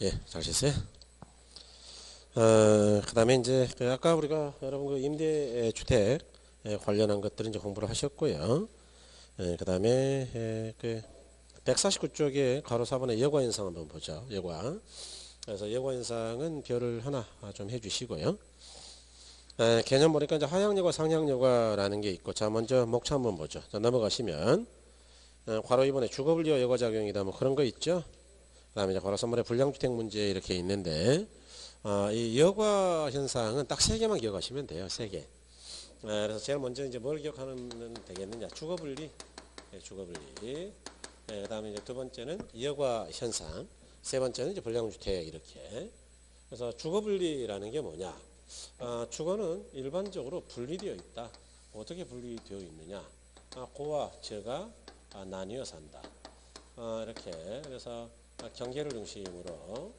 예, 잘 쉬세요. 그 다음에 이제 아까 우리가 여러분 그 임대주택 관련한 것들은 이제 공부를 하셨고요. 그 다음에 그 149쪽에 가로 4번의 여과 현상 한번 보죠. 여과. 그래서 여과 현상은 별을 하나 좀 해주시고요. 개념 보니까 이제 하향여과, 상향여과라는 게 있고, 자 먼저 목차 한번 보죠. 자, 넘어가시면 괄호 2번에 주거분리와 여과작용이다 뭐 그런 거 있죠. 그 다음에 이제 괄호 3번에 불량주택 문제 이렇게 있는데. 이 여과 현상은 딱 세 개만 기억하시면 돼요. 세 개. 그래서 제일 먼저 이제 뭘 기억하면 되겠느냐? 주거분리, 주거분리. 그 다음에 이제 두 번째는 여과 현상, 세 번째는 이제 불량주택 이렇게. 그래서 주거분리라는 게 뭐냐? 주거는 일반적으로 분리되어 있다. 어떻게 분리되어 있느냐? 고와 저가 나뉘어 산다. 이렇게. 그래서 경계를 중심으로.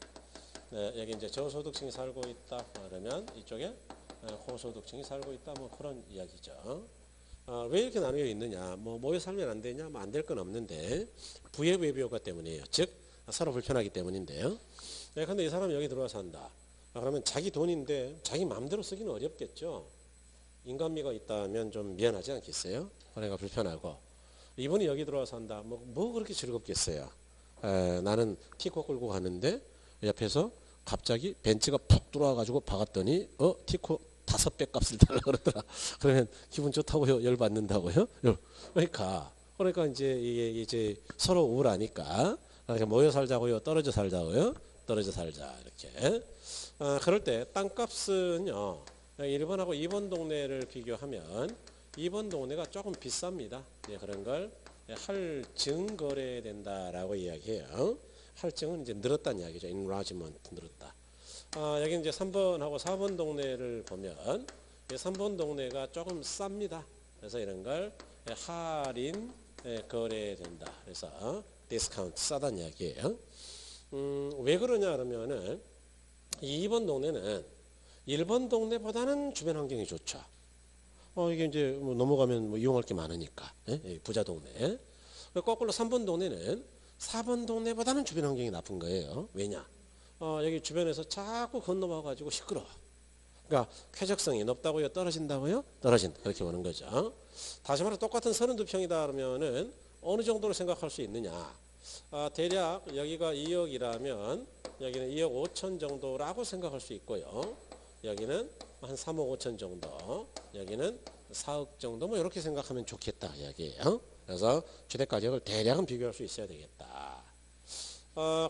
여기 이제 저소득층이 살고 있다. 그러면 이쪽에 고소득층이 살고 있다. 뭐 그런 이야기죠. 왜 이렇게 나누어 있느냐? 뭐 모여 살면 안 되냐? 뭐 안 될 건 없는데 부의 외비효과 때문이에요. 즉 서로 불편하기 때문인데요. 근데 이 사람이 여기 들어와 산다. 그러면 자기 돈인데 자기 마음대로 쓰기는 어렵겠죠. 인간미가 있다면 좀 미안하지 않겠어요? 그러니까 불편하고. 이분이 여기 들어와 산다. 뭐 그렇게 즐겁겠어요. 나는 티코 끌고 가는데 옆에서 갑자기 벤츠가 푹 들어와가지고 박았더니 티코 5배 값을 달라 그러더라. 그러면 기분 좋다고요? 열 받는다고요? 그러니까 이제 서로 우울하니까 모여 살자고요? 떨어져 살자고요? 떨어져 살자 이렇게. 그럴 때 땅값은요 1번하고 2번 동네를 비교하면 2번 동네가 조금 비쌉니다. 그런 걸 할증 거래된다라고 이야기해요. 할증은 이제 늘었다는 이야기죠. enlargement 늘었다. 여기 이제 3번하고 4번 동네를 보면 3번 동네가 조금 쌉니다. 그래서 이런 걸 할인 거래된다. 그래서 디스카운트 싸다는 이야기예요. 왜 그러냐 그러면은 2번 동네는 1번 동네보다는 주변 환경이 좋죠. 이게 이제 뭐 넘어가면 뭐 이용할 게 많으니까. 부자 동네. 거꾸로 3번 동네는 4번 동네보다는 주변 환경이 나쁜 거예요. 왜냐? 여기 주변에서 자꾸 건너와 가지고 시끄러워. 그러니까 쾌적성이 높다고요? 떨어진다고요? 떨어진다. 그렇게 보는 거죠. 다시 말해 똑같은 32평이다 그러면은 어느 정도로 생각할 수 있느냐? 대략 여기가 2억이라면 여기는 2억 5천 정도라고 생각할 수 있고요. 여기는 한 3억 5천 정도. 여기는 4억 정도 뭐 이렇게 생각하면 좋겠다 이야기예요. 그래서 주택 가격을 대략은 비교할 수 있어야 되겠다.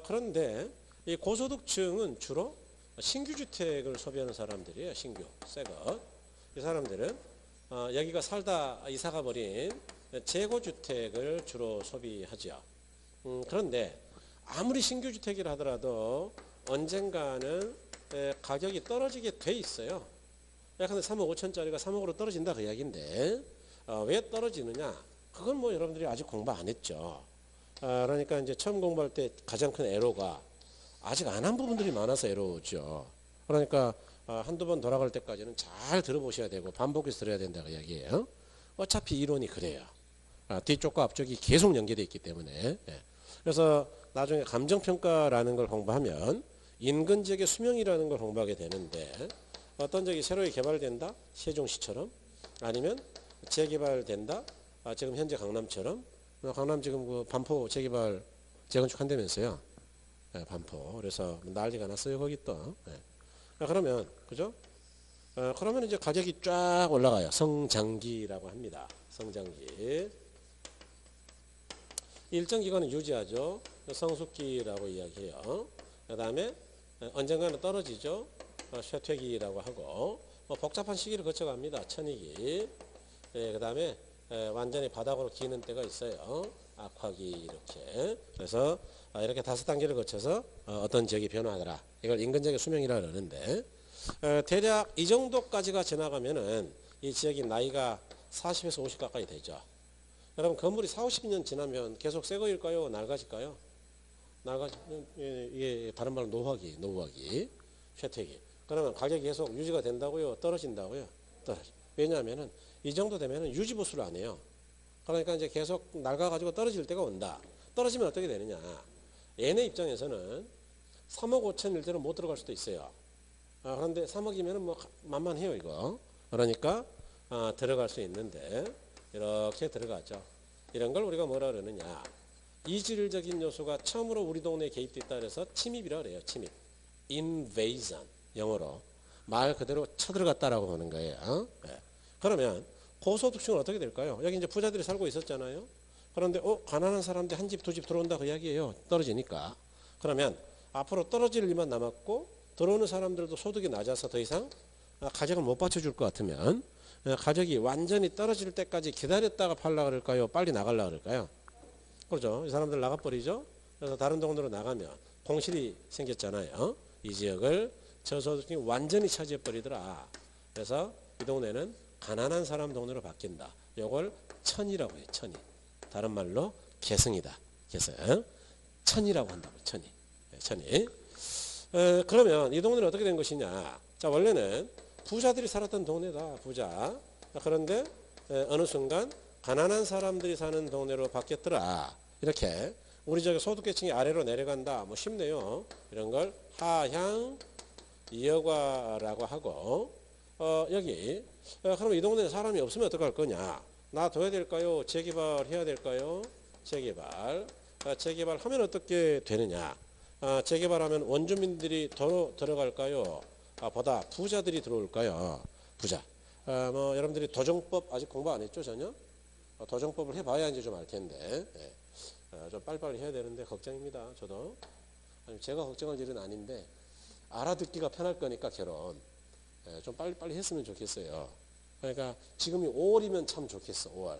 그런데 이 고소득층은 주로 신규 주택을 소비하는 사람들이에요. 신규, 새 것. 이 사람들은 여기가 살다 이사가 버린 재고 주택을 주로 소비하죠. 그런데 아무리 신규 주택이라 하더라도 언젠가는 가격이 떨어지게 돼 있어요. 근데 3억 5천짜리가 3억으로 떨어진다 그 이야기인데 왜 떨어지느냐? 그건 뭐 여러분들이 아직 공부 안 했죠. 그러니까 이제 처음 공부할 때 가장 큰 애로가 아직 안 한 부분들이 많아서 애로우죠. 그러니까 한두 번 돌아갈 때까지는 잘 들어보셔야 되고 반복해서 들어야 된다고 이야기해요. 어차피 이론이 그래요. 뒤쪽과 앞쪽이 계속 연계되어 있기 때문에. 그래서 나중에 감정평가라는 걸 공부하면 인근 지역의 수명이라는 걸 공부하게 되는데 어떤 지역이 새로 개발된다? 세종시처럼 아니면 재개발된다? 지금 현재 강남처럼 강남 지금 그 반포 재개발 재건축한다면서요. 반포. 그래서 난리가 났어요 거기 또. 그러면 그죠? 그러면 이제 가격이 쫙 올라가요. 성장기라고 합니다. 성장기. 일정 기간은 유지하죠. 성숙기라고 이야기해요. 그 다음에 언젠가는 떨어지죠. 쇠퇴기라고 하고 복잡한 시기를 거쳐갑니다. 천이기. 그 다음에 완전히 바닥으로 기는 때가 있어요. 악화기 이렇게. 그래서 이렇게 5단계를 거쳐서 어떤 지역이 변화하더라. 이걸 인근지역의 수명이라 그러는데 대략 이 정도까지가 지나가면은 이 지역이 나이가 40에서 50 가까이 되죠. 여러분 건물이 40, 50년 지나면 계속 새 거일까요? 낡아질까요? 이게 다른 말로 노후화기, 쇠퇴기. 그러면 가격이 계속 유지가 된다고요? 떨어진다고요? 떨어져. 왜냐하면은 이 정도 되면은 유지보수를 안 해요. 그러니까 이제 계속 낡아가지고 떨어질 때가 온다. 떨어지면 어떻게 되느냐? 얘네 입장에서는 3억 5천일 때는 못 들어갈 수도 있어요. 그런데 3억이면은 뭐 만만해요 이거. 그러니까 들어갈 수 있는데 이렇게 들어가죠. 이런 걸 우리가 뭐라 그러느냐. 이질적인 요소가 처음으로 우리 동네에 개입됐다 그래서 침입이라 그래요. 침입. invasion 영어로 말 그대로 쳐들어갔다라고 하는 거예요. 네. 그러면 고소득층은 어떻게 될까요? 여기 이제 부자들이 살고 있었잖아요. 그런데 가난한 사람들 한 집 두 집 들어온다 그 이야기예요. 떨어지니까. 그러면 앞으로 떨어질 일만 남았고 들어오는 사람들도 소득이 낮아서 더 이상 가격을 못 받쳐줄 것 같으면 가격이 완전히 떨어질 때까지 기다렸다가 팔라 그럴까요? 빨리 나갈라 그럴까요? 그렇죠. 이 사람들 나가버리죠. 그래서 다른 동네로 나가면 공실이 생겼잖아요. 이 지역을 저소득층이 완전히 차지해버리더라. 그래서 이 동네는 가난한 사람 동네로 바뀐다. 이걸 천이라고 해요. 천이. 다른 말로 계승이다. 계승. 천이라고 한다고. 천이. 천이. 그러면 이 동네는 어떻게 된 것이냐. 자, 원래는 부자들이 살았던 동네다. 부자. 그런데 어느 순간 가난한 사람들이 사는 동네로 바뀌었더라. 이렇게 우리 저기 소득계층이 아래로 내려간다. 뭐 쉽네요. 이런 걸 하향 여과라고 하고 여기 그럼 이 동네에 사람이 없으면 어떡할 거냐. 놔둬야 될까요? 재개발해야 될까요? 재개발. 재개발하면 어떻게 되느냐. 재개발하면 원주민들이 더 들어갈까요? 보다 부자들이 들어올까요? 부자. 뭐 여러분들이 도정법 아직 공부 안 했죠 전혀? 도정법을 해봐야 이제 좀 알 텐데 좀 빨리빨리 해야 되는데 걱정입니다. 저도 제가 걱정할 일은 아닌데 알아듣기가 편할 거니까 결혼 좀 빨리빨리 했으면 좋겠어요. 그러니까 지금이 5월이면 참 좋겠어. 5월.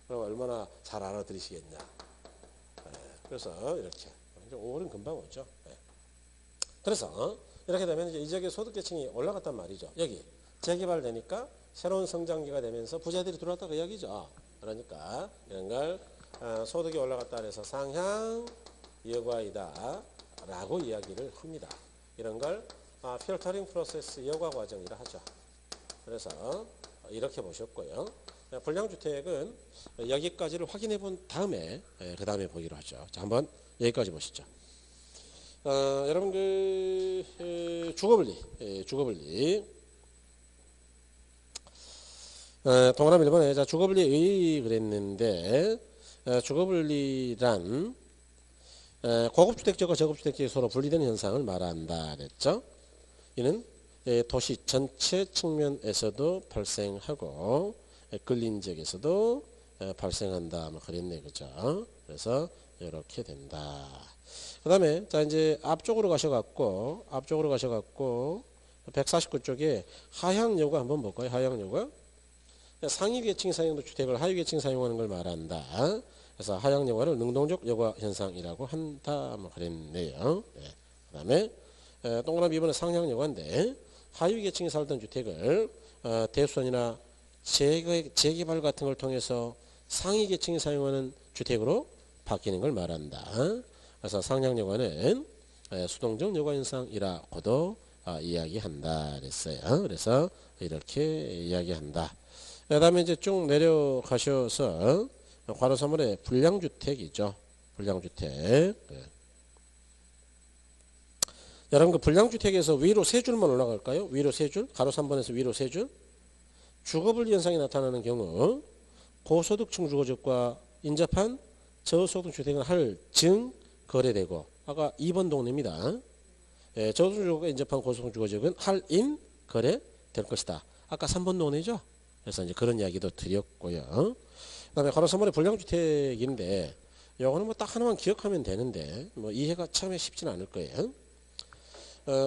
그럼 얼마나 잘 알아들으시겠냐. 그래서 이렇게 5월은 금방 오죠. 그래서 이렇게 되면 이제 이 지역의 소득계층이 올라갔단 말이죠. 여기 재개발되니까 새로운 성장기가 되면서 부자들이 들어왔다 그 이야기죠. 그러니까 이런 걸 소득이 올라갔다 해서 상향 여과이다 라고 이야기를 합니다. 이런 걸 필터링 프로세스 여과 과정이라 하죠. 그래서 이렇게 보셨고요. 불량주택은 여기까지를 확인해 본 다음에 그 다음에 보기로 하죠. 자, 한번 여기까지 보시죠. 여러분 주거분리 동그라미 1번에 자 주거분리의 그랬는데 주거분리란 고급주택지역과 저급주택지역이 서로 분리되는 현상을 말한다 그랬죠. 이는 도시 전체 측면에서도 발생하고 끌린 지역에서도 발생한다 뭐 그랬네 그죠. 그래서 이렇게 된다. 그 다음에 자 이제 앞쪽으로 가셔갖고 149쪽에 하향여과 한번 볼까요? 하향여과 상위 계층 사용도 주택을 하위 계층 사용하는 걸 말한다. 그래서 하향여과를 능동적 여과 현상이라고 한다 뭐 그랬네요. 그 다음에 동그라미 2번은 상향여과인데 하위 계층에 살던 주택을 대수원이나 재개발 같은 걸 통해서 상위 계층이 사용하는 주택으로 바뀌는 걸 말한다. 그래서 상향여과는 수동적 여과 현상이라고도 이야기한다 그랬어요. 그래서 이렇게 이야기한다. 그 다음에 이제 쭉 내려가셔서 괄호 3번에 불량주택이죠. 불량주택. 여러분 그 불량주택에서 위로 세 줄만 올라갈까요? 위로 세 줄. 가로 3번에서 위로 세 줄. 주거분리 현상이 나타나는 경우 고소득층 주거지역과 인접한 저소득 주택은 할증 거래되고 아까 2번 동네입니다. 저소득 주거지역과 인접한 고소득 주거지역은 할인 거래될 것이다. 아까 3번 동네죠. 그래서 이제 그런 이야기도 드렸고요. 그다음에 가로 3번에 불량주택인데 요거는 뭐 딱 하나만 기억하면 되는데 뭐 이해가 처음에 쉽지는 않을 거예요.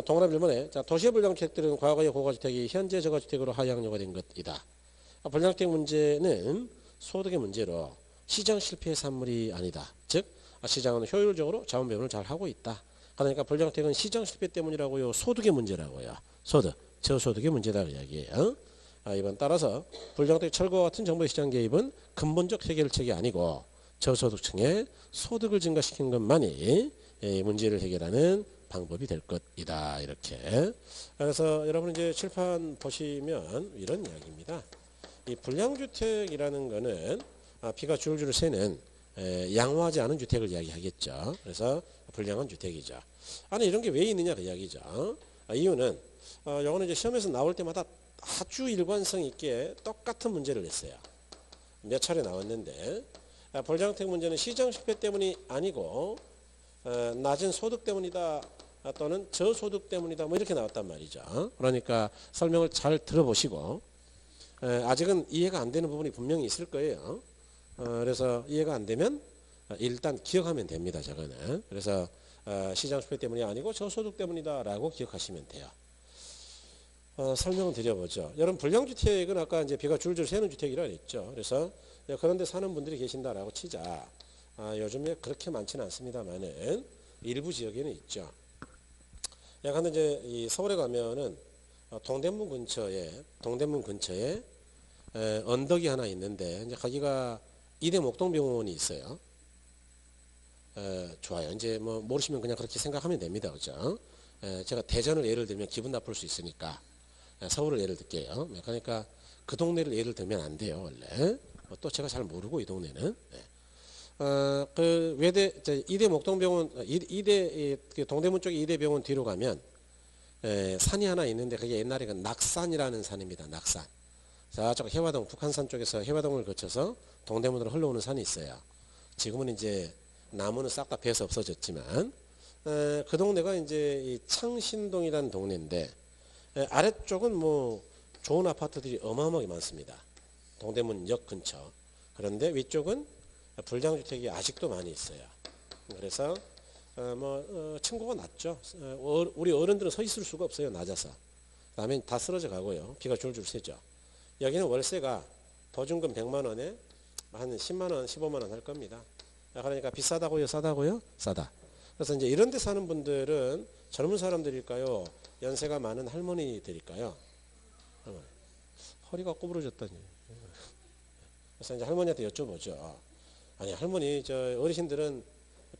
동그라미 1번에 자 도시의 불량주택들은 과거의 고가주택이 현재 저가주택으로 하향여가 된 것이다. 불량주택 문제는 소득의 문제로 시장 실패의 산물이 아니다. 즉 시장은 효율적으로 자원 배분을 잘 하고 있다. 그러니까 불량주택은 시장 실패 때문이라고요. 소득의 문제라고요. 소득, 저소득의 문제다 그 이야기예요. 이번 따라서 불량주택 철거와 같은 정부의 시장 개입은 근본적 해결책이 아니고 저소득층의 소득을 증가시키는 것만이 문제를 해결하는 방법이 될 것이다. 이렇게. 그래서 여러분 이제 칠판 보시면 이런 이야기입니다. 이 불량주택이라는 거는 비가 줄줄 새는 양호하지 않은 주택을 이야기하겠죠. 그래서 불량한 주택이죠. 아니 이런 게 왜 있느냐 그 이야기죠. 이유는 요거는 이제 시험에서 나올 때마다 아주 일관성 있게 똑같은 문제를 냈어요. 몇 차례 나왔는데 불량주택 문제는 시장 실패 때문이 아니고 낮은 소득 때문이다 또는 저소득 때문이다 뭐 이렇게 나왔단 말이죠. 그러니까 설명을 잘 들어보시고 아직은 이해가 안 되는 부분이 분명히 있을 거예요. 그래서 이해가 안 되면 일단 기억하면 됩니다. 저거는. 그래서 시장 실패 때문이 아니고 저소득 때문이다 라고 기억하시면 돼요. 설명을 드려보죠. 여러분 불량주택은 아까 이제 비가 줄줄 새는 주택이라 했죠. 그래서 그런데 사는 분들이 계신다라고 치자. 요즘에 그렇게 많지는 않습니다만은 일부 지역에는 있죠. 근데 이제 이 서울에 가면은 동대문 근처에 언덕이 하나 있는데 이제 거기가 이대 목동병원이 있어요. 좋아요. 이제 뭐 모르시면 그냥 그렇게 생각하면 됩니다. 그죠? 제가 대전을 예를 들면 기분 나쁠 수 있으니까 서울을 예를 들게요. 그러니까 그 동네를 예를 들면 안 돼요. 원래. 또 제가 잘 모르고 이 동네는. 그 외대 이대 목동병원 이대 동대문 쪽에 이대병원 뒤로 가면 산이 하나 있는데 그게 옛날에 그 낙산이라는 산입니다. 낙산. 저쪽 해화동 북한산 쪽에서 해화동을 거쳐서 동대문으로 흘러오는 산이 있어요. 지금은 이제 나무는 싹 다 베서 없어졌지만 그 동네가 이제 이 창신동이라는 동네인데 아래쪽은 뭐 좋은 아파트들이 어마어마하게 많습니다. 동대문 역 근처. 그런데 위쪽은 불량주택이 아직도 많이 있어요. 그래서 층고가 낮죠. 우리 어른들은 서 있을 수가 없어요. 낮아서. 그다음에 다 쓰러져 가고요. 비가 줄줄 새죠. 여기는 월세가 보증금 100만 원에 한 10만 원, 15만 원 할 겁니다. 그러니까 비싸다고요? 싸다고요? 싸다. 그래서 이제 이런 데 사는 분들은 젊은 사람들일까요? 연세가 많은 할머니들일까요? 허리가 구부러졌다니. 그래서 이제 할머니한테 여쭤보죠. 아니 할머니 저 어르신들은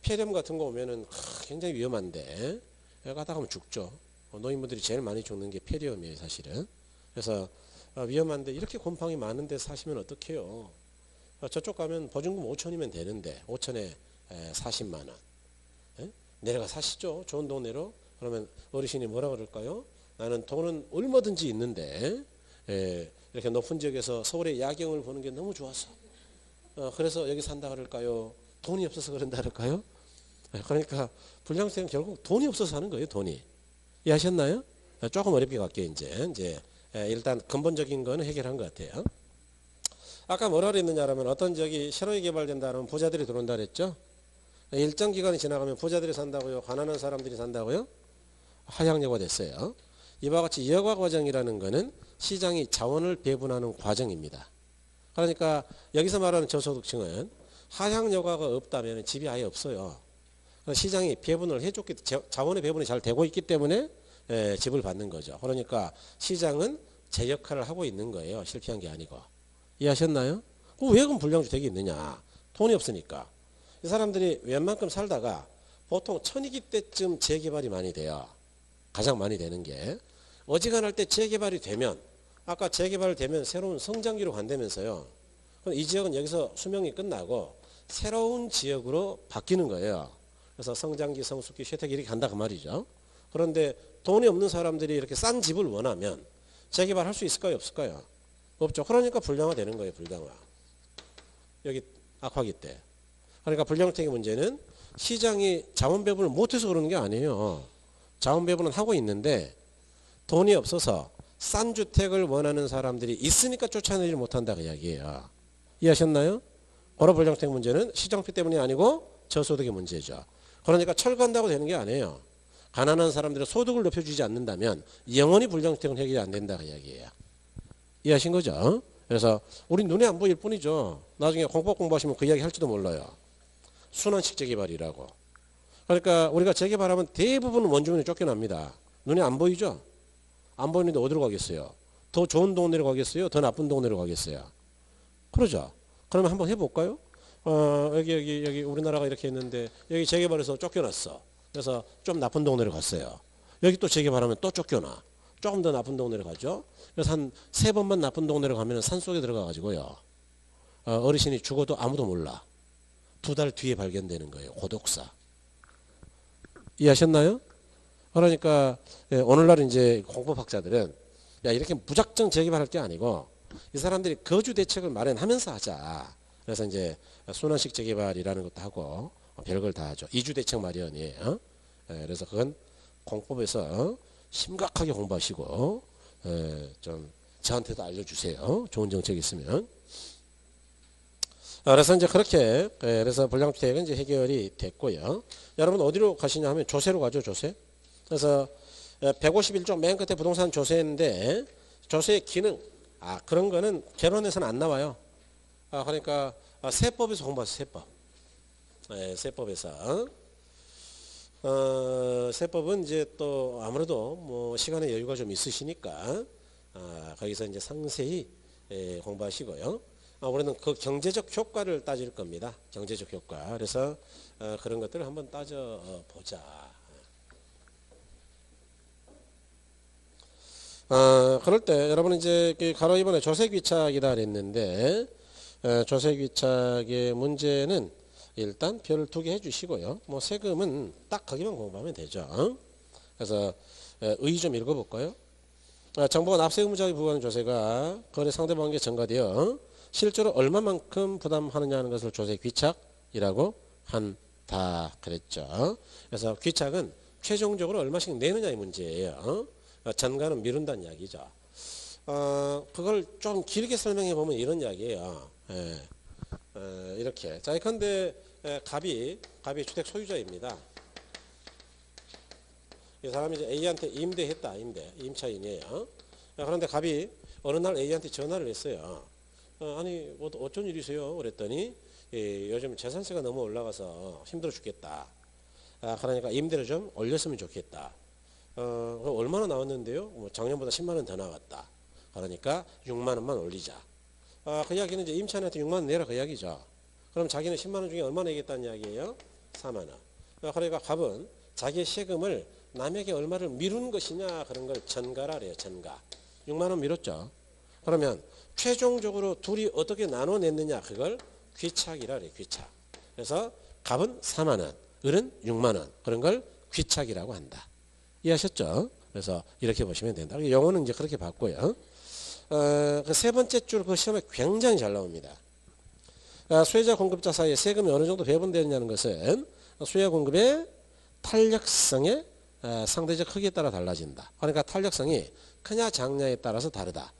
폐렴 같은 거 오면은 굉장히 위험한데 가다 가면 죽죠. 노인분들이 제일 많이 죽는 게 폐렴이에요 사실은. 그래서 위험한데 이렇게 곰팡이 많은 데 사시면 어떡해요. 저쪽 가면 보증금 5천이면 되는데 5천에 40만 원. 내려가 사시죠. 좋은 동네로. 그러면 어르신이 뭐라 그럴까요? 나는 돈은 얼마든지 있는데 이렇게 높은 지역에서 서울의 야경을 보는 게 너무 좋아서 그래서 여기 산다 그럴까요? 돈이 없어서 그런다 그럴까요? 그러니까 불량주택은 결국 돈이 없어서 사는 거예요. 돈이. 이해하셨나요? 조금 어렵게 갈게요. 이제 일단 근본적인 거는 해결한 것 같아요. 아까 뭐라 그랬느냐면 어떤 지역이 새로이 개발된다 그러면 부자들이 들어온다 그랬죠. 일정 기간이 지나가면 부자들이 산다고요? 가난한 사람들이 산다고요? 하향여가 됐어요. 이와 같이 여과 과정이라는 것은 시장이 자원을 배분하는 과정입니다. 그러니까 여기서 말하는 저소득층은 하향여가가 없다면 집이 아예 없어요. 시장이 배분을 해줬기 자원의 배분이 잘 되고 있기 때문에 집을 받는 거죠. 그러니까 시장은 제 역할을 하고 있는 거예요. 실패한 게 아니고. 이해하셨나요? 왜 그럼 불량주택이 있느냐? 돈이 없으니까. 이 사람들이 웬만큼 살다가 보통 천이기 때쯤 재개발이 많이 돼요. 가장 많이 되는 게. 어지간할 때 재개발이 되면 아까 재개발되면 새로운 성장기로 간다면서요. 이 지역은 여기서 수명이 끝나고 새로운 지역으로 바뀌는 거예요. 그래서 성장기, 성숙기, 쇠퇴기 이렇게 간다 그 말이죠. 그런데 돈이 없는 사람들이 이렇게 싼 집을 원하면 재개발할 수 있을까요? 없을까요? 없죠. 그러니까 불량화되는 거예요. 불량화. 여기 악화기 때. 그러니까 불량주택의 문제는 시장이 자원 배분을 못해서 그러는 게 아니에요. 자원 배분은 하고 있는데 돈이 없어서 싼 주택을 원하는 사람들이 있으니까 쫓아내지 못한다 그 이야기예요. 이해하셨나요? 바로 불량주택 문제는 시장비 때문이 아니고 저소득의 문제죠. 그러니까 철거한다고 되는 게 아니에요. 가난한 사람들의 소득을 높여주지 않는다면 영원히 불량주택은 해결이 안 된다 그 이야기예요. 이해하신 거죠? 그래서 우리 눈에 안 보일 뿐이죠. 나중에 공법 공부하시면 그 이야기 할지도 몰라요. 순환식 재개발이라고. 그러니까 우리가 재개발하면 대부분 원주민이 쫓겨납니다. 눈에 안 보이죠? 안 보이는데 어디로 가겠어요? 더 좋은 동네로 가겠어요? 더 나쁜 동네로 가겠어요? 그러죠. 그러면 한번 해볼까요? 여기 우리나라가 이렇게 했는데 여기 재개발해서 쫓겨났어. 그래서 좀 나쁜 동네로 갔어요. 여기 또 재개발하면 또 쫓겨나. 조금 더 나쁜 동네로 가죠. 그래서 한 3번만 나쁜 동네로 가면 산속에 들어가 가지고요. 어르신이 죽어도 아무도 몰라. 2달 뒤에 발견되는 거예요. 고독사. 이해하셨나요? 그러니까 오늘날 이제 공법학자들은 야 이렇게 무작정 재개발할 게 아니고 이 사람들이 거주 대책을 마련하면서 하자. 그래서 이제 순환식 재개발이라는 것도 하고 별걸 다 하죠. 이주 대책 마련이에요. 그래서 그건 공법에서 심각하게 공부하시고 좀 저한테도 알려주세요. 좋은 정책이 있으면. 그래서 이제 그렇게 그래서 불량주택은 이제 해결이 됐고요. 여러분 어디로 가시냐 하면 조세로 가죠. 조세. 그래서 151조 맨 끝에 부동산 조세인데 조세의 기능 그런 거는 개론에서는 안 나와요. 그러니까 세법에서 공부하세요. 세법. 세법에서 세법은 이제 또 아무래도 뭐 시간의 여유가 좀 있으시니까 거기서 이제 상세히 공부하시고요. 우리는 그 경제적 효과를 따질 겁니다. 경제적 효과. 그래서 그런 것들을 한번 따져 보자. 그럴 때 여러분은 이제 가로 2번에 조세귀착이다 그랬는데 조세귀착의 문제는 일단 별 2개 해주시고요. 뭐 세금은 딱 거기만 공부하면 되죠. 그래서 의 좀 읽어볼까요? 정부가 납세 의무자에게 부과하는 조세가 거래 상대방에게 전가되어 실제로 얼마만큼 부담하느냐 하는 것을 조세귀착이라고 한다 그랬죠. 그래서 귀착은 최종적으로 얼마씩 내느냐의 문제예요. 전가는 미룬다는 이야기죠. 그걸 좀 길게 설명해 보면 이런 이야기예요. 이렇게. 자, 예컨대 갑이 주택 소유자입니다. 이 사람이 이제 A한테 임대했다. 임차인이에요. 그런데 갑이 어느 날 A한테 전화를 했어요. 아니 어쩐 일이세요? 그랬더니 요즘 재산세가 너무 올라가서 힘들어 죽겠다. 그러니까 임대를 좀 올렸으면 좋겠다. 그럼 얼마나 나왔는데요? 뭐 작년보다 10만 원 더 나왔다. 그러니까 6만 원만 올리자. 그 이야기는 이제 임차인한테 6만 원 내라 그 이야기죠. 그럼 자기는 10만 원 중에 얼마 내겠다는 이야기예요? 4만 원. 그러니까 갑은 자기의 세금을 남에게 얼마를 미룬 것이냐 그런 걸 전가라 그래요. 전가. 6만 원 미뤘죠. 그러면 최종적으로 둘이 어떻게 나눠냈느냐 그걸 귀착이라 그래요. 귀착. 그래서 갑은 4만 원, 을은 6만 원 그런 걸 귀착이라고 한다. 이해하셨죠? 그래서 이렇게 보시면 된다. 영어는 이제 그렇게 봤고요. 그 세 번째 줄 그 시험에 굉장히 잘 나옵니다. 수혜자 공급자 사이에 세금이 어느 정도 배분되느냐는 것은 수혜자 공급의 탄력성의 상대적 크기에 따라 달라진다. 그러니까 탄력성이 크냐 작냐에 따라서 다르다.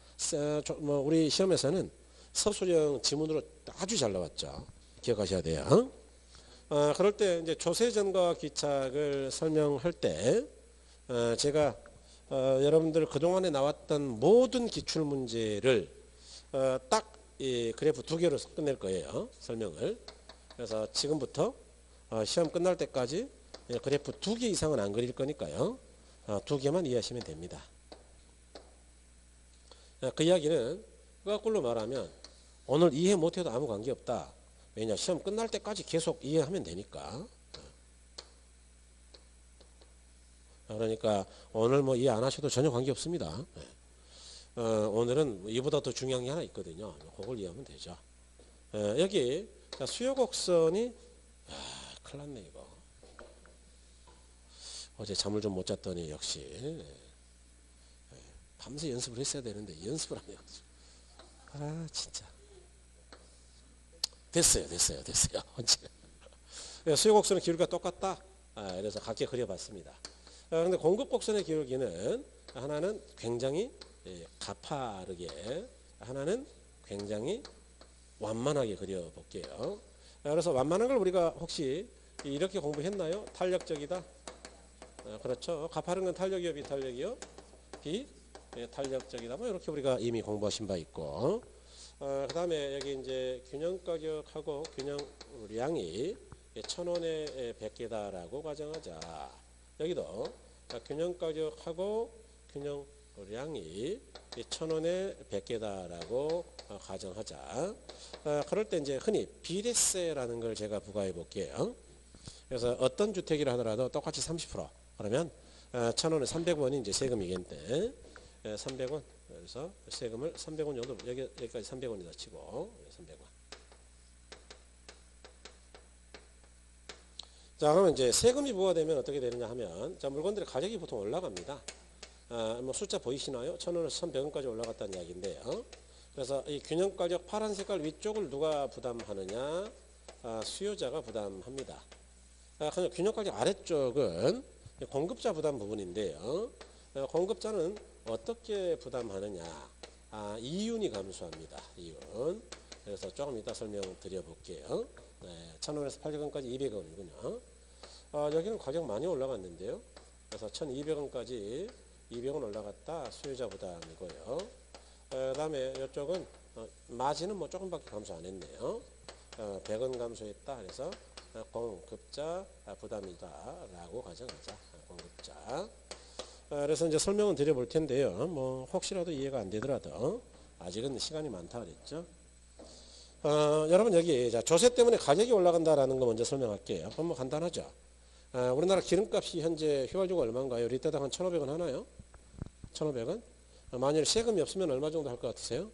우리 시험에서는 서술형 지문으로 아주 잘 나왔죠. 기억하셔야 돼요. 그럴 때 이제 조세전과 귀착을 설명할 때 제가 여러분들 그동안에 나왔던 모든 기출문제를 딱 이 그래프 2개로 끝낼 거예요. 설명을. 그래서 지금부터 시험 끝날 때까지 그래프 2개 이상은 안 그릴 거니까요. 2개만 이해하시면 됩니다. 그 이야기는 거꾸로 말하면 오늘 이해 못해도 아무 관계없다. 왜냐 시험 끝날 때까지 계속 이해하면 되니까. 그러니까 오늘 뭐 이해 안 하셔도 전혀 관계없습니다. 오늘은 이보다 더 중요한 게 하나 있거든요. 그걸 이해하면 되죠. 여기 수요 곡선이 큰일 났네 이거. 어제 잠을 좀 못 잤더니 역시 밤새 연습을 했어야 되는데 연습을 안 해가지고 진짜 됐어요. 언제 수요 곡선의 기울기가 똑같다. 그래서 각기 그려봤습니다. 그런데 공급 곡선의 기울기는 하나는 굉장히 가파르게 하나는 굉장히 완만하게 그려볼게요. 그래서 완만한 걸 우리가 혹시 이렇게 공부했나요? 탄력적이다. 그렇죠. 가파른 건 탄력이요, 비탄력이요? 비탄력적이다. 뭐 이렇게 우리가 이미 공부하신 바 있고. 그 다음에 여기 이제 균형 가격하고 균형량이 1,000원에 100개다라고 가정하자. 여기도 균형 가격하고 균형량이 1,000원에 100개다라고 가정하자. 그럴 때 이제 흔히 비례세라는 걸 제가 부과해 볼게요. 그래서 어떤 주택이라 하더라도 똑같이 30% 그러면 1,000원에 300원이 이제 세금이겠는데 300원 그래서 세금을 300원 정도 여기까지 300원이다 치고 300원. 자, 그러면 이제 세금이 부과되면 어떻게 되느냐 하면, 자, 물건들의 가격이 보통 올라갑니다. 뭐 숫자 보이시나요? 1,000원에서 1,100원까지 올라갔다는 이야기인데요. 그래서 이 균형가격 파란 색깔 위쪽을 누가 부담하느냐? 수요자가 부담합니다. 균형가격 아래쪽은 공급자 부담 부분인데요. 공급자는 어떻게 부담하느냐? 이윤이 감소합니다. 이윤. 그래서 조금 이따 설명드려 볼게요. 1,000원에서 800원까지 200원이군요. 여기는 가격 많이 올라갔는데요. 그래서 1,200원까지 200원 올라갔다. 수요자 부담이고요. 그 다음에 이쪽은 마진은 뭐 조금밖에 감소 안 했네요. 100원 감소했다. 그래서 공급자 부담이다 라고 가정하자. 공급자. 그래서 이제 설명은 드려 볼 텐데요. 뭐 혹시라도 이해가 안 되더라도 아직은 시간이 많다 그랬죠. 여러분 여기 자, 조세 때문에 가격이 올라간다라는 거 먼저 설명할게요. 그럼 뭐 간단하죠. 우리나라 기름값이 현재 휘발유가 얼마인가요? 리터당 한 1,500원 하나요? 1,500원? 만일 세금이 없으면 얼마 정도 할 것 같으세요?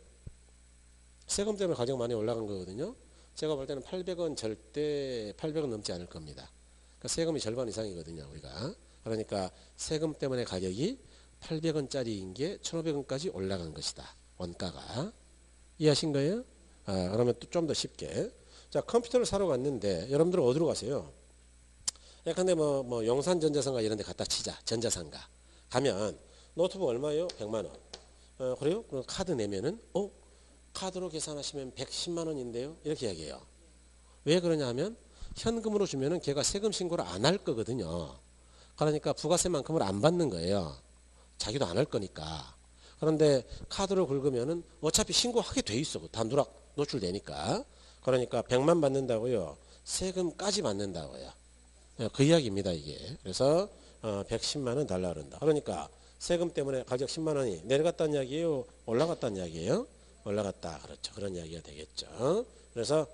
세금 때문에 가격 많이 올라간 거거든요. 제가 볼 때는 800원 절대 800원 넘지 않을 겁니다. 그러니까 세금이 절반 이상이거든요. 우리가. 그러니까 세금 때문에 가격이 800원짜리인 게 1,500원까지 올라간 것이다. 원가가. 이해하신 거예요? 그러면 또 좀 더 쉽게. 자, 컴퓨터를 사러 갔는데 여러분들은 어디로 가세요? 예컨대 뭐 용산전자상가 이런 데 갖다 치자. 전자상가. 가면 노트북 얼마예요? 100만 원. 그래요? 그럼 카드 내면은 카드로 계산하시면 110만 원인데요. 이렇게 이야기해요. 왜 그러냐 하면 현금으로 주면은 걔가 세금 신고를 안 할 거거든요. 그러니까 부가세만큼을 안 받는 거예요. 자기도 안 할 거니까. 그런데 카드로 긁으면은 어차피 신고하게 돼 있어. 다 누락 노출되니까. 그러니까 100만 받는다고요. 세금까지 받는다고요. 그 이야기입니다, 이게. 그래서 110만 원 달라 그런다. 그러니까 세금 때문에 가격 10만 원이 내려갔다는 이야기예요? 올라갔다는 이야기예요? 올라갔다. 그렇죠. 그런 이야기가 되겠죠. 그래서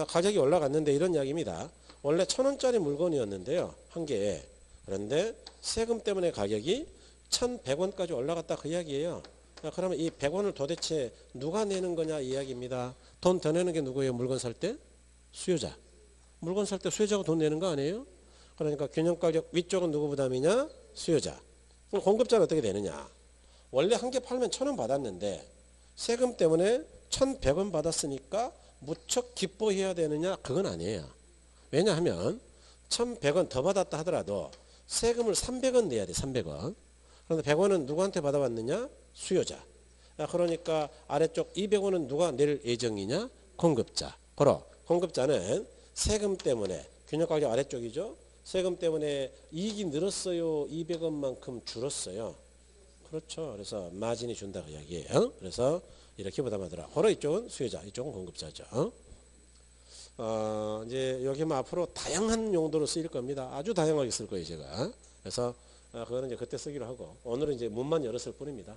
가격이 올라갔는데 이런 이야기입니다. 원래 1,000원짜리 물건이었는데요. 한 개에. 그런데 세금 때문에 가격이 1,100원까지 올라갔다 그 이야기예요. 그러면 이 100원을 도대체 누가 내는 거냐 이야기입니다. 돈 더 내는 게 누구예요? 물건 살 때? 수요자. 물건 살 때 수요자가 돈 내는 거 아니에요? 그러니까 균형가격 위쪽은 누구 부담이냐? 수요자. 그럼 공급자는 어떻게 되느냐? 원래 한 개 팔면 1,000원 받았는데 세금 때문에 1,100원 받았으니까 무척 기뻐해야 되느냐? 그건 아니에요. 왜냐하면 1,100원 더 받았다 하더라도 세금을 300원 내야 돼. 300원. 그런데 100원은 누구한테 받아왔느냐? 수요자. 그러니까 아래쪽 200원은 누가 낼 예정이냐? 공급자. 그럼 공급자는 세금 때문에 균형가격 아래쪽이죠. 세금 때문에 이익이 늘었어요. 200원만큼 줄었어요. 그렇죠. 그래서 마진이 준다고 이야기해요. 그래서 이렇게 부담하더라. 그러 이쪽은 수요자, 이쪽은 공급자죠. 이제 여기 뭐 앞으로 다양한 용도로 쓰일 겁니다. 아주 다양하게 쓸 거예요, 제가. 그래서 그거는 이제 그때 쓰기로 하고 오늘은 이제 문만 열었을 뿐입니다.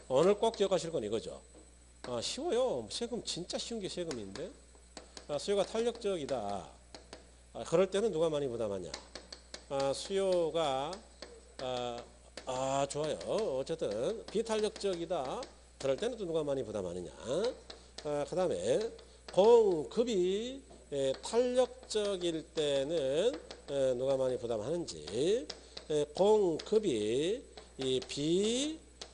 오늘 꼭 기억하실 건 이거죠. 쉬워요. 세금 진짜 쉬운 게 세금인데. 수요가 탄력적이다. 그럴 때는 누가 많이 부담하냐? 수요가 좋아요. 어쨌든 비탄력적이다. 그럴 때는 또 누가 많이 부담하느냐? 그 다음에 공급이 탄력적일 때는 누가 많이 부담하는지, 공급이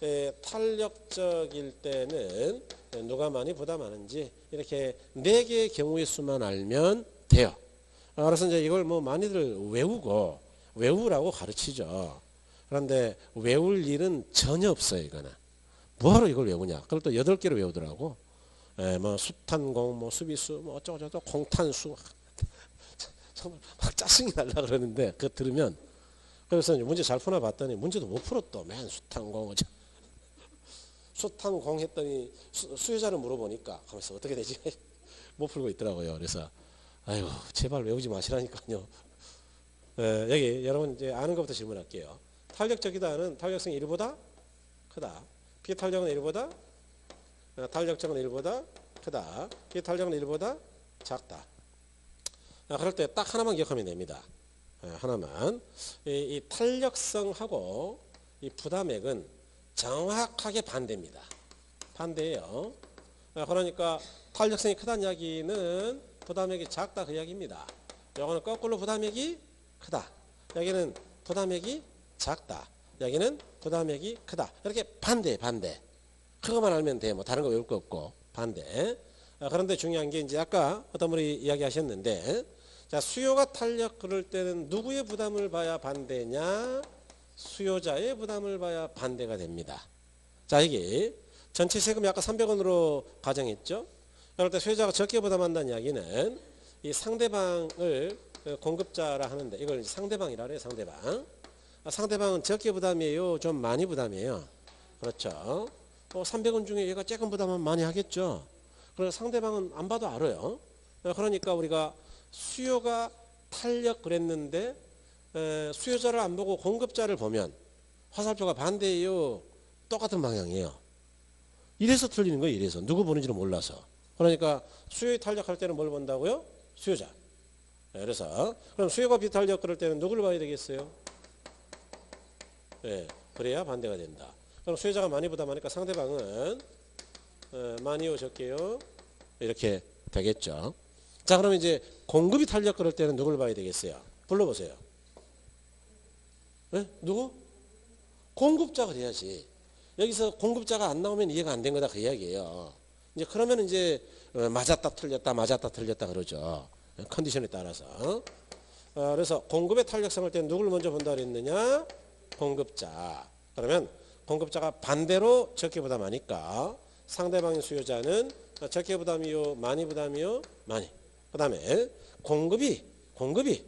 비탄력적일 때는 누가 많이 부담하는지 이렇게 4개의 경우의 수만 알면 돼요. 그래서 이제 이걸 뭐 많이들 외우라고 가르치죠. 그런데 외울 일은 전혀 없어요. 이거는 뭐하러 이걸 외우냐? 그걸 또 8개로 외우더라고. 뭐 수탄공, 뭐 수비수, 뭐 어쩌고저쩌고 공탄수 정말 막 짜증이 날라 그러는데 그거 들으면 그래서 이제 문제 잘 풀어봤더니 문제도 못 풀었또 맨 수탄공 수탄공 했더니 수요자를 물어보니까 하면서 어떻게 되지? 못 풀고 있더라고요. 그래서 아이고 제발 외우지 마시라니까요. 여기 여러분 이제 아는 것부터 질문할게요. 탄력적이다는 탄력성이 1보다 크다. 비탄력은 1보다 탄력성은 1보다 크다. 비탄력은 1보다 작다. 그럴 때 딱 하나만 기억하면 됩니다. 하나만. 이 탄력성하고 이 부담액은 정확하게 반대입니다. 반대예요. 그러니까 탄력성이 크다는 이야기는 부담액이 작다 그 이야기입니다. 요거는 거꾸로 부담액이 크다. 여기는 부담액이 작다. 여기는 부담액이 크다. 이렇게 반대. 그거만 알면 돼. 뭐 다른 거 외울 거 없고 반대. 그런데 중요한 게 이제 아까 어떤 분이 이야기하셨는데, 자, 수요가 탄력 그럴 때는 누구의 부담을 봐야 반대냐? 수요자의 부담을 봐야 반대가 됩니다. 자, 이게 전체 세금이 아까 300원으로 가정했죠? 그럴 때 수요자가 적게 부담한다는 이야기는 이 상대방을 공급자라 하는데, 이걸 상대방이라 그래요. 상대방. 상대방은 적게 부담이에요? 좀 많이 부담이에요? 그렇죠. 300원 중에 얘가 조금 부담은 많이 하겠죠. 그래서 상대방은 안 봐도 알아요. 그러니까 우리가 수요가 탄력 그랬는데 수요자를 안 보고 공급자를 보면 화살표가 반대예요? 똑같은 방향이에요? 이래서 틀리는 거예요. 이래서. 누구 보는지를 몰라서. 그러니까 수요의 탄력할 때는 뭘 본다고요? 수요자. 그래서 그럼 수요가 비탄력 그럴 때는 누구를 봐야 되겠어요? 네, 그래야 반대가 된다. 그럼 수요자가 많이 부담하니까 상대방은 많이요 적게요 이렇게 되겠죠. 자, 그러면 이제 공급이 탄력 그럴 때는 누구를 봐야 되겠어요? 불러보세요. 네? 누구? 공급자 그래야지. 여기서 공급자가 안 나오면 이해가 안 된 거다 그 이야기예요. 이제 그러면 이제 맞았다 틀렸다 그러죠. 컨디션에 따라서. 그래서 공급의 탄력성을 때는 누구를 먼저 본다 그랬느냐? 공급자. 그러면 공급자가 반대로 적게 부담하니까 상대방의 수요자는 적게 부담이요? 많이 부담이요? 많이. 그 다음에 공급이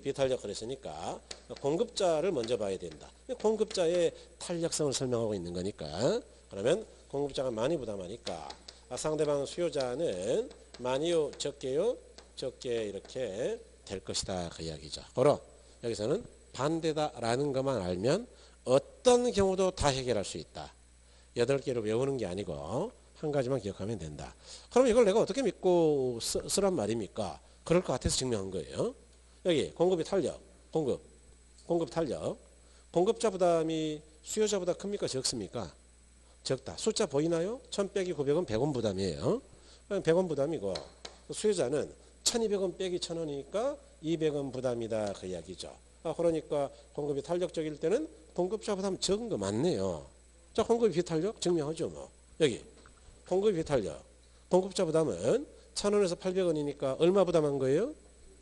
비탄력 그랬으니까 공급자를 먼저 봐야 된다. 공급자의 탄력성을 설명하고 있는 거니까. 그러면 공급자가 많이 부담하니까 상대방 수요자는 많이요? 적게요? 적게 이렇게 될 것이다 그 이야기죠. 그럼 여기서는 반대다라는 것만 알면 어떤 경우도 다 해결할 수 있다. 8개로 외우는 게 아니고 한 가지만 기억하면 된다. 그럼 이걸 내가 어떻게 믿고 쓰란 말입니까? 그럴 것 같아서 증명한 거예요. 여기 공급이 탄력, 공급 탄력. 공급자 부담이 수요자보다 큽니까? 적습니까? 적다. 숫자 보이나요? 1000 빼기 900은 100원 부담이에요. 100원 부담이고 수요자는 1200원 빼기 1000원이니까 200원 부담이다 그 이야기죠. 그러니까 공급이 탄력적일 때는 공급자 부담 적은 거 맞네요. 자, 공급이 비탄력 증명하죠. 뭐 여기 공급이 비탄력, 공급자 부담은 1000원에서 800원이니까 얼마 부담한 거예요?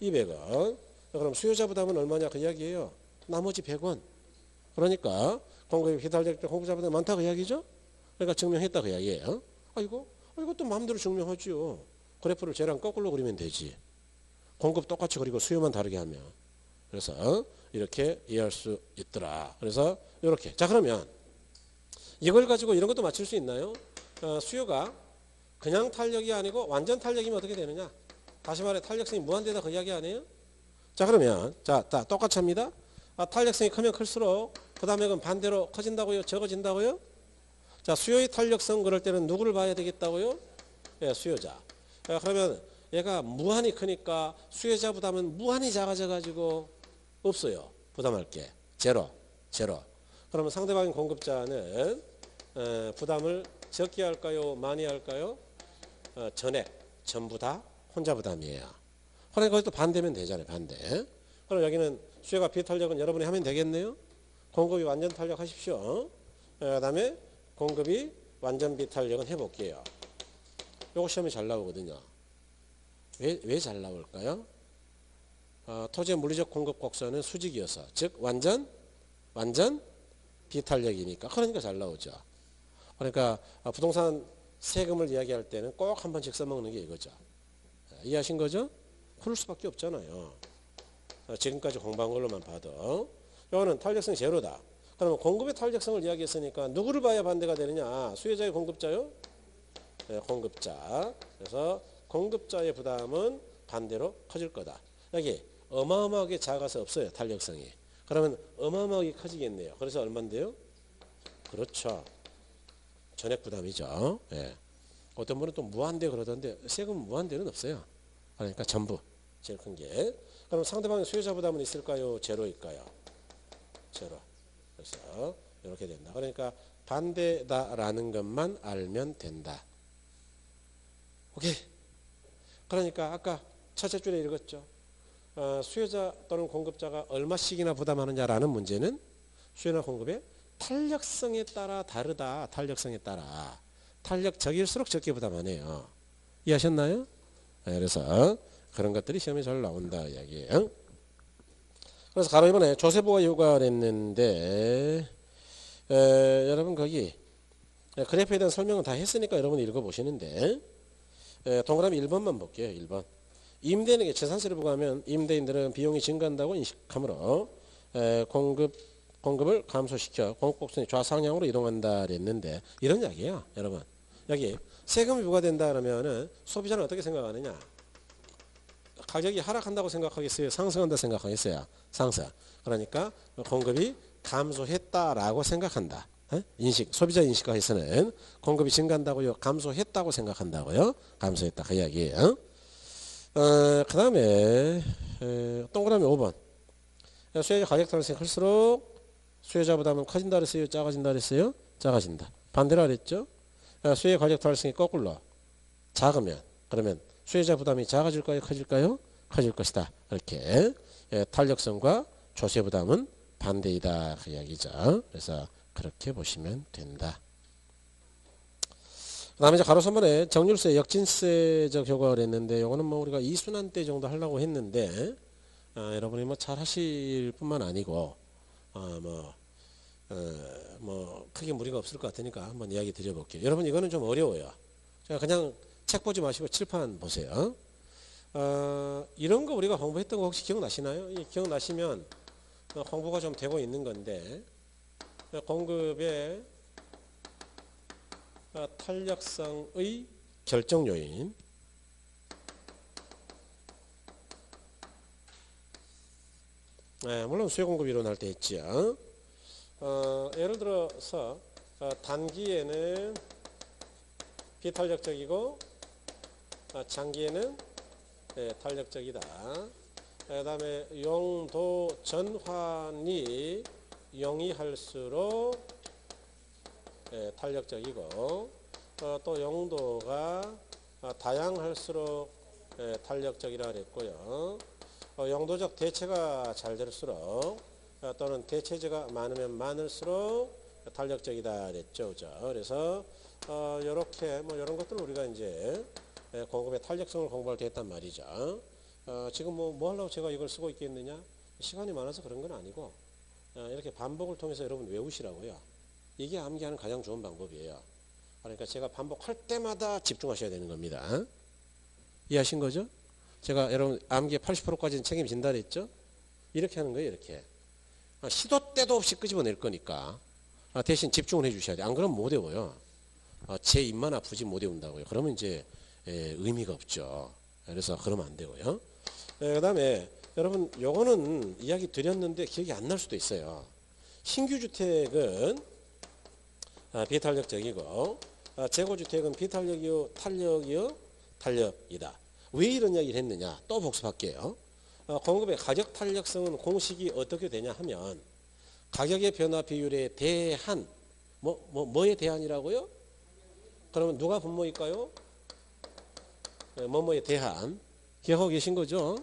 200원. 그럼 수요자 부담은 얼마냐 그 이야기예요. 나머지 100원. 그러니까 공급이 비탄력 때 공급자 부담 많다 그 이야기죠. 그러니까 증명했다 그 이야기예요. 이것도 마음대로 증명하죠. 그래프를 쟤랑 거꾸로 그리면 되지. 공급 똑같이 그리고 수요만 다르게 하면. 그래서 이렇게 이해할 수 있더라. 그래서 이렇게. 자, 그러면 이걸 가지고 이런 것도 맞출 수 있나요? 수요가 그냥 탄력이 아니고 완전 탄력이면 어떻게 되느냐? 다시 말해 탄력성이 무한대다 그 이야기 아니에요? 자, 그러면 자 똑같이 합니다. 탄력성이 크면 클수록 부담액은 반대로 커진다고요? 적어진다고요? 자, 수요의 탄력성 그럴 때는 누구를 봐야 되겠다고요? 예, 수요자. 그러면 얘가 무한히 크니까 수요자 부담은 무한히 작아져 가지고 없어요. 부담할 게 제로. 그러면 상대방인 공급자는 부담을 적게 할까요? 많이 할까요? 전액 전부 다 혼자 부담이에요. 그러니까 거기도 반대면 되잖아요. 반대. 그럼 여기는 수요가 비탄력은 여러분이 하면 되겠네요. 공급이 완전 탄력하십시오. 그 다음에 공급이 완전 비탄력은 해볼게요. 요거 시험에 잘 나오거든요. 왜 잘 나올까요? 토지의 물리적 공급 곡선은 수직이어서, 즉 완전 비탄력이니까. 그러니까 잘 나오죠. 그러니까 부동산 세금을 이야기할 때는 꼭 한 번씩 써먹는 게 이거죠. 이해하신 거죠? 그럴 수밖에 없잖아요. 지금까지 공부한 걸로만 봐도. 이거는 탄력성이 제로다. 그러면 공급의 탄력성을 이야기했으니까 누구를 봐야 반대가 되느냐? 수요자의 공급자요? 네, 공급자. 그래서 공급자의 부담은 반대로 커질 거다. 여기 어마어마하게 작아서 없어요. 탄력성이. 그러면 어마어마하게 커지겠네요. 그래서 얼마인데요? 그렇죠. 전액 부담이죠. 예. 어떤 분은 또 무한대 그러던데 세금 무한대는 없어요. 그러니까 전부 제일 큰 게. 그럼 상대방의 수요자 부담은 있을까요? 제로일까요? 제로. 그래서 이렇게 된다. 그러니까 반대다라는 것만 알면 된다. 오케이. 그러니까 아까 첫째 줄에 읽었죠. 수요자 또는 공급자가 얼마씩이나 부담하느냐라는 문제는 수요나 공급의 탄력성에 따라 다르다. 탄력성에 따라. 탄력적일수록 적게 부담하네요. 이해하셨나요? 그래서 그런 것들이 시험에 잘 나온다 이야기예요. 그래서 가로 이번에 조세부가 요구했는데 여러분 거기 그래프에 대한 설명은 다 했으니까 여러분 읽어보시는데 동그라미 1번만 볼게요. 1번. 임대인에게 재산세를 부과하면 임대인들은 비용이 증가한다고 인식하므로 공급을 감소시켜 공급곡선이 좌상향으로 이동한다 그랬는데 이런 이야기예요. 여러분 여기 세금이 부과된다 그러면은 소비자는 어떻게 생각하느냐? 가격이 하락한다고 생각하겠어요? 상승한다 생각하겠어요? 상승. 그러니까 공급이 감소했다라고 생각한다. 인식, 소비자 인식하에서는 공급이 증가한다고요? 감소했다고 생각한다고요? 감소했다. 그 이야기예요. 그 다음에 동그라미 5번. 수요자 가격 탄력성이 클수록 수요자 부담은 커진다 그랬어요? 작아진다 그랬어요? 작아진다. 반대로 그랬죠? 수요 가격 탄력성이 거꾸로 작으면 그러면 수요자 부담이 작아질까요? 커질까요? 커질 것이다. 이렇게 탄력성과 조세 부담은 반대이다. 그 이야기죠. 그래서 그렇게 보시면 된다. 그 다음에 이제 가로 3번에 정률세, 역진세적 효과를 했는데 요거는 뭐 우리가 2순환대 정도 하려고 했는데 여러분이 뭐 잘 하실 뿐만 아니고 뭐 크게 무리가 없을 것 같으니까 한번 이야기 드려볼게요. 여러분 이거는 좀 어려워요. 그냥 책 보지 마시고 칠판 보세요. 이런 거 우리가 공부했던 거 혹시 기억나시나요? 기억나시면 공부가 좀 되고 있는 건데 공급의 탄력성의 결정 요인 물론 수요 공급 이론할 때 했죠. 예를 들어서 단기에는 비탄력적이고 장기에는 탄력적이다. 그 다음에 용도 전환이 용이할수록 탄력적이고 또 용도가 다양할수록 탄력적이라 그랬고요. 용도적 대체가 잘 될수록 또는 대체제가 많으면 많을수록 탄력적이다 그랬죠. 그래서 이렇게 뭐 이런 것들을 우리가 이제 공급의 탄력성을 공부할 때 했단 말이죠. 지금 뭐 하려고 제가 이걸 쓰고 있겠느냐? 시간이 많아서 그런 건 아니고 이렇게 반복을 통해서 여러분 외우시라고요. 이게 암기하는 가장 좋은 방법이에요. 그러니까 제가 반복할 때마다 집중하셔야 되는 겁니다. 이해하신 거죠? 제가 여러분 암기의 80%까지는 책임진다 그랬죠? 이렇게 하는 거예요. 이렇게. 시도 때도 없이 끄집어낼 거니까 대신 집중을 해 주셔야 돼요. 안 그러면 못 외워요. 제 입만 아프지 못 외운다고요. 그러면 이제 의미가 없죠. 그래서 그러면 안 되고요. 그 다음에 여러분 요거는 이야기 드렸는데 기억이 안 날 수도 있어요. 신규 주택은 비탄력적이고 재고주택은 비탄력이요 탄력이요 탄력이다. 왜 이런 이야기를 했느냐? 또 복습할게요. 공급의 가격 탄력성은 공식이 어떻게 되냐 하면 가격의 변화 비율에 대한 뭐에 대한이라고요? 그러면 누가 분모일까요? 뭐뭐에 대한 기억하고 계신 거죠?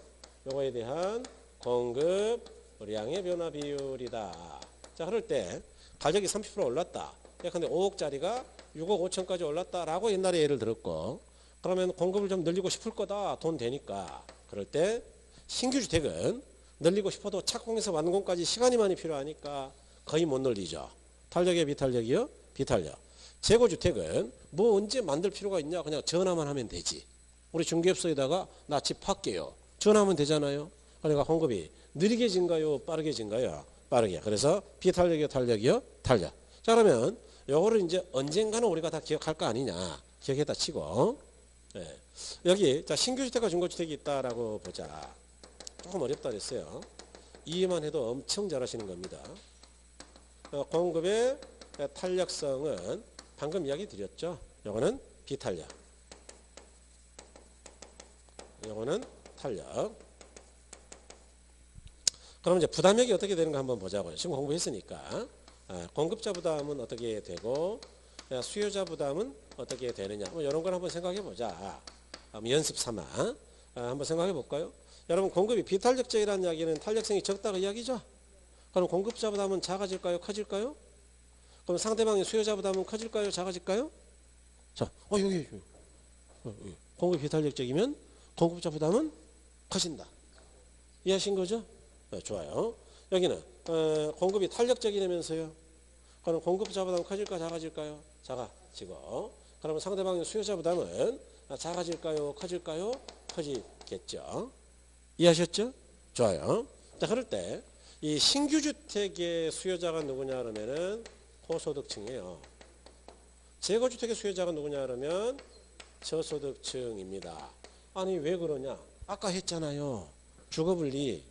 요거에 대한 공급량의 변화 비율이다. 자, 그럴 때 가격이 30% 올랐다. 근데 5억짜리가 6억 5천까지 올랐다라고 옛날에 예를 들었고, 그러면 공급을 좀 늘리고 싶을 거다. 돈 되니까. 그럴 때 신규 주택은 늘리고 싶어도 착공해서 완공까지 시간이 많이 필요하니까 거의 못 늘리죠. 탄력이요, 비탄력이요? 비탄력. 재고주택은 뭐 언제 만들 필요가 있냐? 그냥 전화만 하면 되지. 우리 중개업소에다가 나 집 팔게요. 전화하면 되잖아요. 그러니까 공급이 느리게 진가요? 빠르게 진가요? 빠르게. 그래서 비탄력이요? 탄력이요? 탄력. 자, 그러면 요거를 이제 언젠가는 우리가 다 기억할 거 아니냐. 기억했다 치고. 네. 여기 자 신규주택과 중고주택이 있다라고 보자. 조금 어렵다 그랬어요. 이해만 해도 엄청 잘하시는 겁니다. 공급의 탄력성은 방금 이야기 드렸죠. 요거는 비탄력. 요거는 탄력. 그럼 이제 부담액이 어떻게 되는가 한번 보자고요. 지금 공부했으니까. 공급자 부담은 어떻게 되고 수요자 부담은 어떻게 되느냐. 뭐 이런 걸 한번 생각해 보자. 연습 삼아. 한번 생각해 볼까요? 여러분 공급이 비탄력적이라는 이야기는 탄력성이 적다고 이야기죠. 그럼 공급자보다는 작아질까요? 커질까요? 그럼 상대방이 수요자보다는 커질까요? 작아질까요? 자, 여기. 공급이 비탄력적이면 공급자보다는 커진다. 이해하신 거죠? 좋아요. 여기는 공급이 탄력적이라면서요. 그럼 공급자보다는 커질까 작아질까요? 작아지고. 그러면 상대방의 수요자보다는 작아질까요? 커질까요? 커지겠죠. 이해하셨죠? 좋아요. 자, 그럴 때 이 신규 주택의 수요자가 누구냐 그러면은 고소득층이에요. 재고주택의 수요자가 누구냐 그러면 저소득층입니다. 아니 왜 그러냐? 아까 했잖아요. 주거분리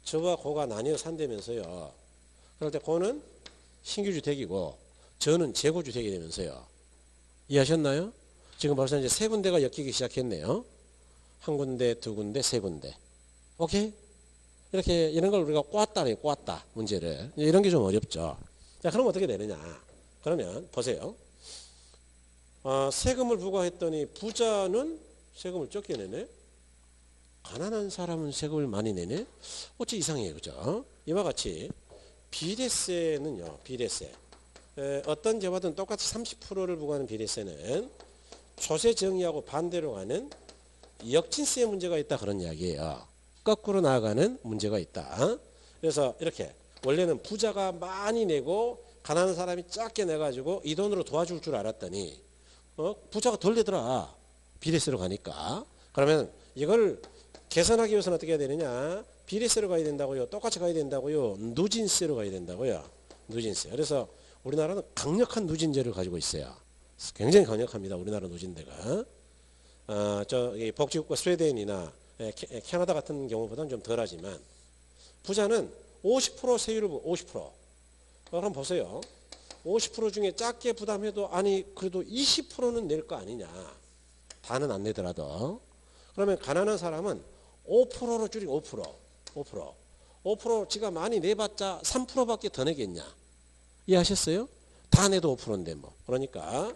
저와 고가 나뉘어 산다면서요. 그럴 때 고는 신규주택이고 저는 재고주택이 되면서요. 이해하셨나요? 지금 벌써 이제 세 군데가 엮이기 시작했네요. 한 군데, 두 군데, 세 군데. 오케이? 이렇게 이런 걸 우리가 꼬았다래요. 꼬았다. 문제를. 이런 게 좀 어렵죠. 자, 그럼 어떻게 되느냐? 그러면 보세요. 세금을 부과했더니 부자는 세금을 적게 내네. 가난한 사람은 세금을 많이 내네. 어찌 이상해요. 그죠? 이와 같이 비례세는요. 비례세. 어떤 제와든 똑같이 30%를 부과하는 비례세는 조세 정의하고 반대로 가는 역진세의 문제가 있다. 그런 이야기예요. 거꾸로 나아가는 문제가 있다. 그래서 이렇게 원래는 부자가 많이 내고 가난한 사람이 작게 내가지고 이 돈으로 도와줄 줄 알았더니 부자가 덜 내더라. 비례세로 가니까. 그러면 이걸 개선하기 위해서는 어떻게 해야 되느냐? 비례세로 가야 된다고요. 똑같이 가야 된다고요. 누진세로 가야 된다고요. 누진세. 그래서 우리나라는 강력한 누진제를 가지고 있어요. 굉장히 강력합니다. 우리나라 누진대가. 저기 복지국가 스웨덴이나 캐나다 같은 경우보다는 좀 덜하지만 부자는 50% 세율을 50%. 그럼 보세요. 50% 중에 작게 부담해도 아니 그래도 20%는 낼 거 아니냐. 다는 안 내더라도. 그러면 가난한 사람은 5%로 줄이고 5%. 5% 지가 많이 내봤자 3%밖에 더 내겠냐. 이해하셨어요? 다 내도 5%인데 뭐. 그러니까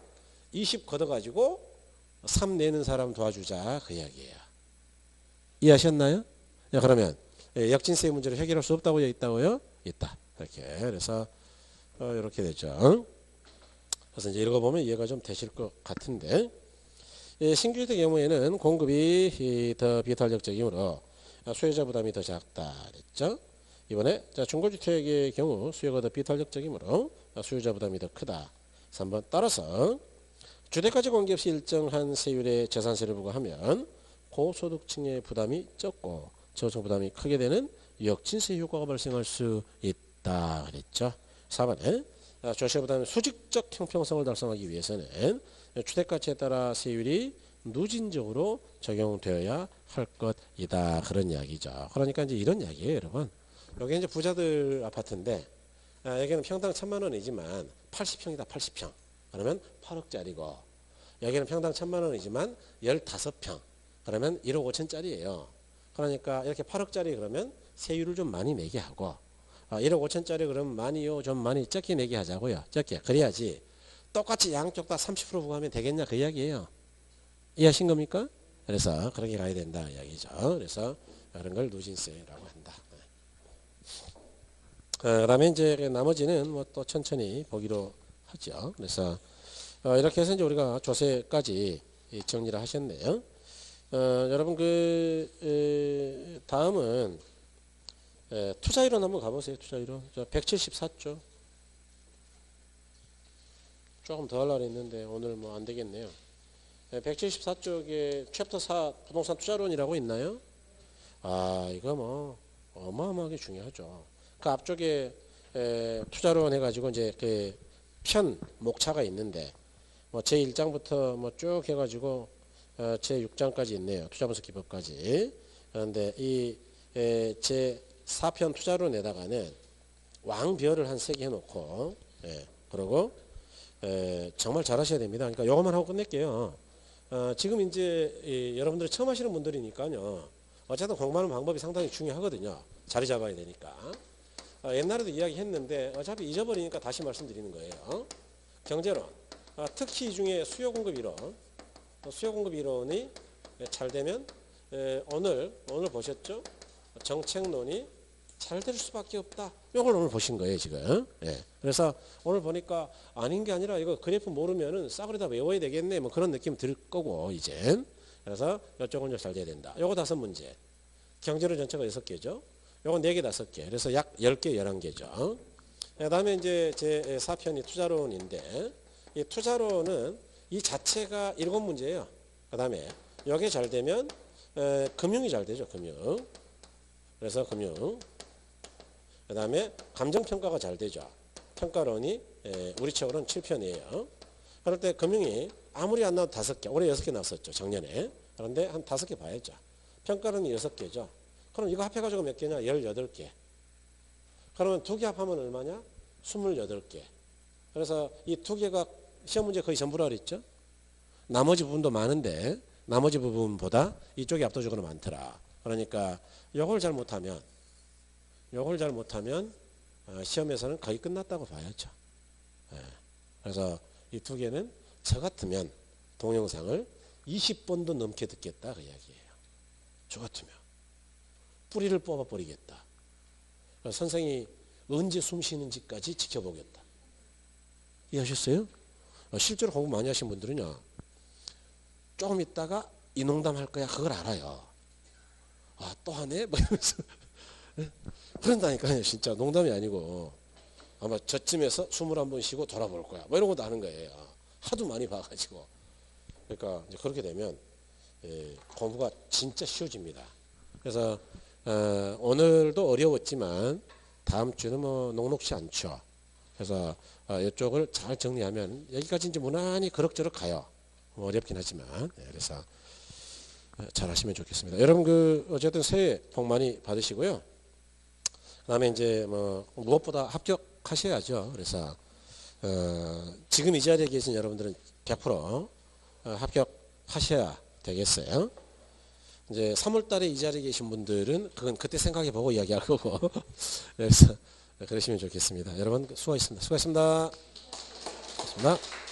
20 걷어가지고 3 내는 사람 도와주자 그 이야기예요. 이해하셨나요? 자, 그러면 역진세 문제를 해결할 수 없다고요? 있다고요? 있다. 이렇게. 그래서 이렇게 되죠. 그래서 이제 읽어보면 이해가 좀 되실 것 같은데 신규주택의 경우에는 공급이 더 비탄력적이므로 수요자 부담이 더 작다 그랬죠. 이번에 중고주택의 경우 수요가 더 비탄력적이므로 수요자 부담이 더 크다. 3번 따라서 주택가치 관계 없이 일정한 세율의 재산세를 부과하면 고소득층의 부담이 적고 저소득 부담이 크게 되는 역진세 효과가 발생할 수 있다 그랬죠. 4번에 조세 부담의 수직적 형평성을 달성하기 위해서는 주택가치에 따라 세율이 누진적으로 적용되어야 할 것이다 그런 이야기죠. 그러니까 이제 이런 이야기예요, 여러분. 여기 이제 부자들 아파트인데 여기는 평당 1,000만 원이지만 80평이다, 80평. 그러면 8억짜리고 여기는 평당 1,000만 원이지만 15평. 그러면 1억 5천짜리예요. 그러니까 이렇게 8억짜리 그러면 세율을 좀 많이 내게 하고 1억 5천짜리 그러면 많이요 좀 많이 적게 내게 하자고요. 적게. 그래야지 똑같이 양쪽 다 30% 부과하면 되겠냐 그 이야기예요. 이해하신 겁니까? 그래서 그렇게 가야 된다 이야기죠. 그래서 그런 걸 누진세라고 한다. 그다음에 이제 나머지는 뭐 또 천천히 보기로 하죠. 그래서 이렇게 해서 이제 우리가 조세까지 정리를 하셨네요. 여러분 다음은 투자이론 한번 가보세요. 투자이론 174조 조금 더 하려고 했는데 오늘 뭐 안 되겠네요. 174쪽에 챕터 4 부동산 투자론이라고 있나요? 이거 뭐 어마어마하게 중요하죠. 그 앞쪽에 투자론 해가지고 이제 그 편 목차가 있는데 뭐 제 1장부터 뭐 쭉 해가지고 제 6장까지 있네요. 투자분석 기법까지. 그런데 이 제 4편 투자론에다가는 왕별을 한 3개 해놓고 그러고 정말 잘하셔야 됩니다. 그러니까 요것만 하고 끝낼게요. 지금 이제 여러분들이 처음 하시는 분들이니까요. 어쨌든 공부하는 방법이 상당히 중요하거든요. 자리 잡아야 되니까. 옛날에도 이야기했는데 어차피 잊어버리니까 다시 말씀드리는 거예요. 경제론. 특히 이 중에 수요공급 이론. 수요공급 이론이 잘 되면 오늘 보셨죠? 정책론이 잘 될 수밖에 없다. 이걸 오늘 보신 거예요 지금. 그래서 오늘 보니까 아닌 게 아니라 이거 그래프 모르면은 싸그리 다 외워야 되겠네. 뭐 그런 느낌 들 거고 이제. 그래서 이쪽은 잘 돼야 된다. 요거 5문제. 경제론 전체가 6개죠. 요거 4개 5개. 그래서 약 10개 11개죠. 그 다음에 이제 제 4편이 투자론인데 이 투자론은 이 자체가 7문제예요. 그 다음에 여기 잘 되면 금융이 잘 되죠. 금융. 그래서 금융. 그 다음에 감정평가가 잘 되죠. 평가론이 우리 책으로는 7편이에요. 그럴 때 금융이 아무리 안 나와도 5개. 올해 6개 나왔었죠. 작년에. 그런데 한 5개 봐야죠. 평가론이 6개죠. 그럼 이거 합해가지고 몇 개냐? 18개. 그러면 2개 합하면 얼마냐? 28개. 그래서 이 2개가 시험 문제 거의 전부라 그랬죠. 나머지 부분도 많은데 나머지 부분보다 이쪽이 압도적으로 많더라. 그러니까 요걸 잘 못하면 시험에서는 거의 끝났다고 봐야죠. 그래서 이 2개는 저 같으면 동영상을 20번도 넘게 듣겠다 그 이야기예요. 저 같으면 뿌리를 뽑아버리겠다. 선생이 언제 숨 쉬는지까지 지켜보겠다. 이해하셨어요? 실제로 공부 많이 하신 분들은요. 조금 있다가 이 농담 할 거야 그걸 알아요. 아, 또 하네? 뭐 이러면서 그런다니까요. 진짜 농담이 아니고 아마 저쯤에서 숨을 한번 쉬고 돌아볼 거야. 뭐 이런 것도 아는 거예요. 하도 많이 봐가지고. 그러니까 이제 그렇게 되면 공부가 진짜 쉬워집니다. 그래서 오늘도 어려웠지만 다음 주는 뭐 녹록지 않죠. 그래서 이쪽을 잘 정리하면 여기까지 이제 무난히 그럭저럭 가요. 뭐 어렵긴 하지만. 그래서 잘 하시면 좋겠습니다. 여러분 어쨌든 새해 복 많이 받으시고요. 그다음에 이제 뭐 무엇보다 합격하셔야죠. 그래서 지금 이 자리에 계신 여러분들은 100% 합격하셔야 되겠어요. 이제 3월달에 이 자리에 계신 분들은 그건 그때 생각해 보고 이야기할 거고. 그래서 그러시면 좋겠습니다. 여러분 수고하셨습니다. 수고하셨습니다. 수고하셨습니다.